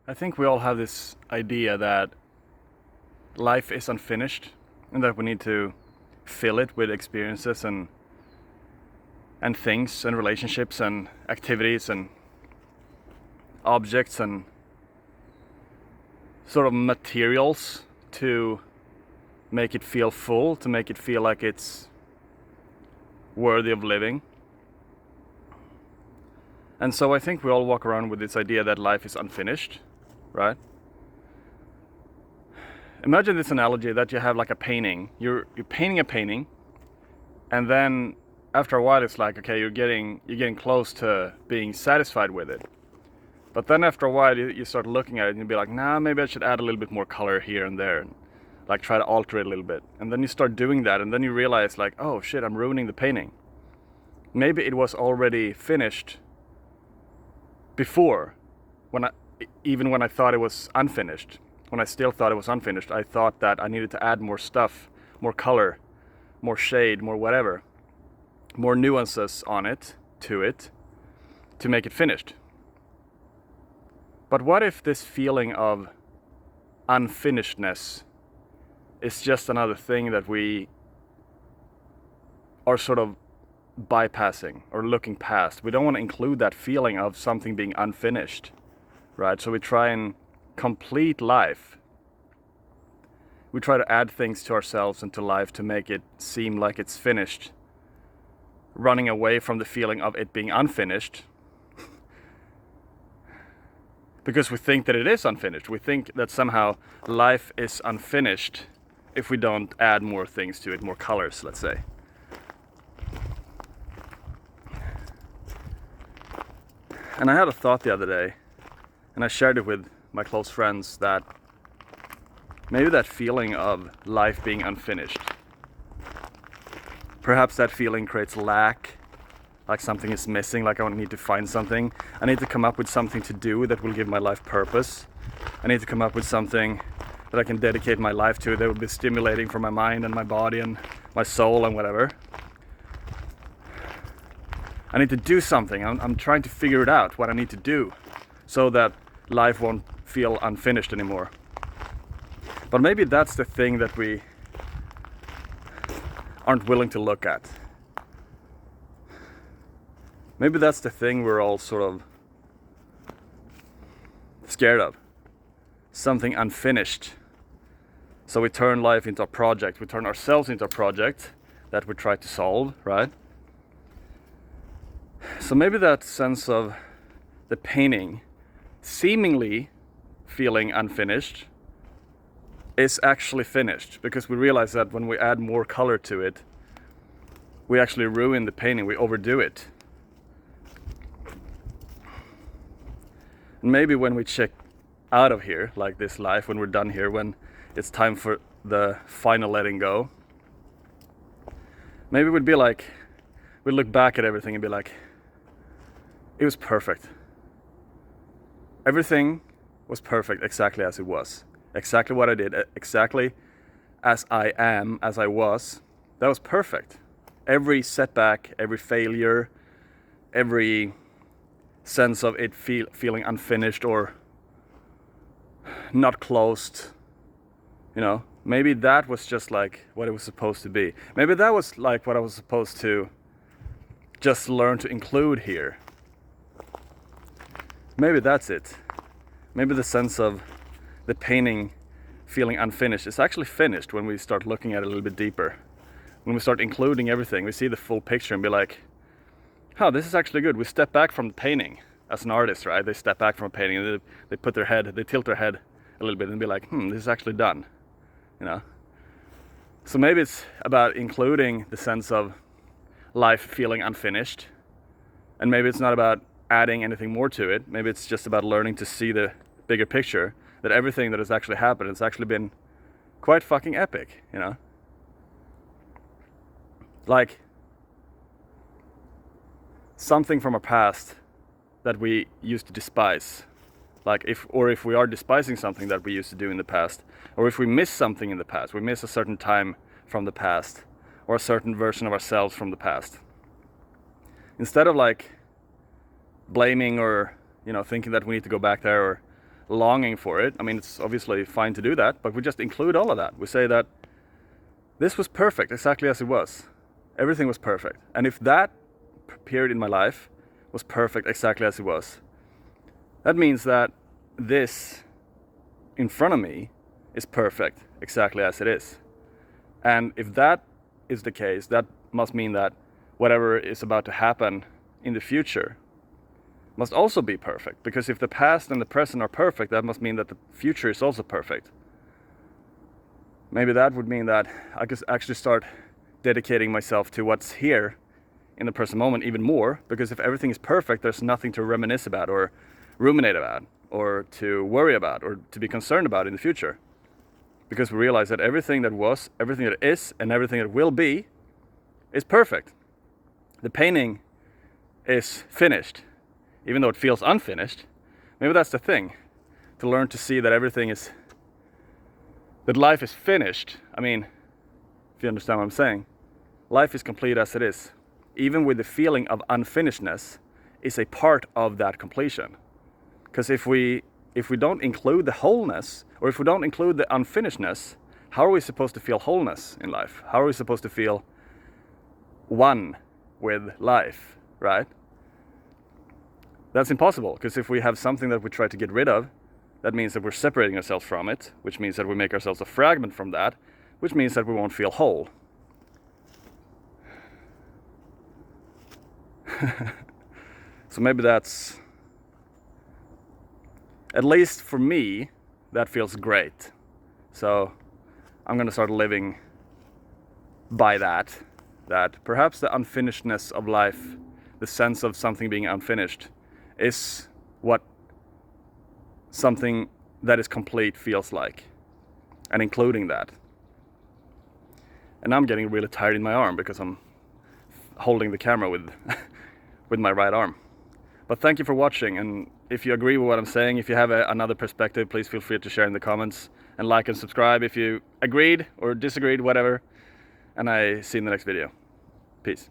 I think we all have this idea that life is unfinished and that we need to fill it with experiences and things and relationships and activities and objects and sort of materials to make it feel full, to make it feel like it's worthy of living. And so I think we all walk around with this idea that life is unfinished, right? Imagine this analogy that you have like a painting. You're painting a painting, and then after a while it's like, okay, you're getting close to being satisfied with it. But then after a while you start looking at it and you'll be like, nah, maybe I should add a little bit more color here and there, and like try to alter it a little bit. And then you start doing that, and then you realize like, oh shit, I'm ruining the painting. Maybe it was already finished before, even when I thought it was unfinished. When I still thought it was unfinished, I thought that I needed to add more stuff, more color, more shade, more whatever, more nuances on it, to make it finished. But what if this feeling of unfinishedness is just another thing that we are sort of bypassing or looking past? We don't want to include that feeling of something being unfinished, right? So we try and complete life. We try to add things to ourselves and to life to make it seem like it's finished, running away from the feeling of it being unfinished because we think that it is unfinished. We think that somehow life is unfinished if we don't add more things to it, more colors, let's say. And I had a thought the other day, and I shared it with my close friends, that maybe that feeling of life being unfinished, perhaps that feeling creates lack, like something is missing, like I need to find something. I need to come up with something to do that will give my life purpose. I need to come up with something that I can dedicate my life to, that will be stimulating for my mind and my body and my soul and whatever. I need to do something. I'm trying to figure it out, what I need to do, so that life won't feel unfinished anymore. But maybe that's the thing that we aren't willing to look at. Maybe that's the thing we're all sort of scared of. Something unfinished. So we turn life into a project. We turn ourselves into a project that we try to solve, right? So maybe that sense of the painting seemingly feeling unfinished is actually finished, because we realize that when we add more color to it, we actually ruin the painting, we overdo it. And maybe when we check out of here, like this life, when we're done here, when it's time for the final letting go, maybe we'd be like, we'd look back at everything and be like, it was perfect. Everything was perfect exactly as it was. Exactly what I did, exactly as I am, as I was. That was perfect. Every setback, every failure, every sense of it feeling unfinished or not closed, maybe that was just like what it was supposed to be. Maybe that was like what I was supposed to just learn to include here. Maybe that's it. Maybe the sense of the painting feeling unfinished is actually finished when we start looking at it a little bit deeper. When we start including everything, we see the full picture and be like, oh, this is actually good. We step back from the painting as an artist, right? They step back from a painting and they tilt their head a little bit and be like, this is actually done, So maybe it's about including the sense of life feeling unfinished, and maybe it's not about adding anything more to it. Maybe it's just about learning to see the bigger picture, that everything that has actually happened has actually been quite fucking epic, Like something from our past that we used to despise. Like if we are despising something that we used to do in the past, or if we miss something in the past, we miss a certain time from the past, or a certain version of ourselves from the past. Instead of like blaming or thinking that we need to go back there, or longing for it. I mean, it's obviously fine to do that, but we just include all of that. We say that this was perfect, exactly as it was. Everything was perfect. And if that period in my life was perfect, exactly as it was, that means that this in front of me is perfect, exactly as it is. And if that is the case, that must mean that whatever is about to happen in the future must also be perfect. Because if the past and the present are perfect, that must mean that the future is also perfect. Maybe that would mean that I could actually start dedicating myself to what's here in the present moment even more, because if everything is perfect, there's nothing to reminisce about or ruminate about or to worry about or to be concerned about in the future. Because we realize that everything that was, everything that is, and everything that will be is perfect. The painting is finished, even though it feels unfinished. Maybe that's the thing, to learn to see that everything is, that life is finished. I mean, if you understand what I'm saying, life is complete as it is. Even with the feeling of unfinishedness is a part of that completion. Because if we don't include the wholeness, or if we don't include the unfinishedness, how are we supposed to feel wholeness in life? How are we supposed to feel one with life, right? That's impossible, because if we have something that we try to get rid of, that means that we're separating ourselves from it, which means that we make ourselves a fragment from that, which means that we won't feel whole. So maybe that's, at least for me, that feels great. So I'm gonna start living by that perhaps the unfinishedness of life, the sense of something being unfinished, is what something that is complete feels like, and including that. And now I'm getting really tired in my arm because I'm holding the camera with with my right arm. But thank you for watching, and if you agree with what I'm saying, if you have another perspective, please feel free to share in the comments, and like and subscribe if you agreed or disagreed, whatever. And I see you in the next video. Peace.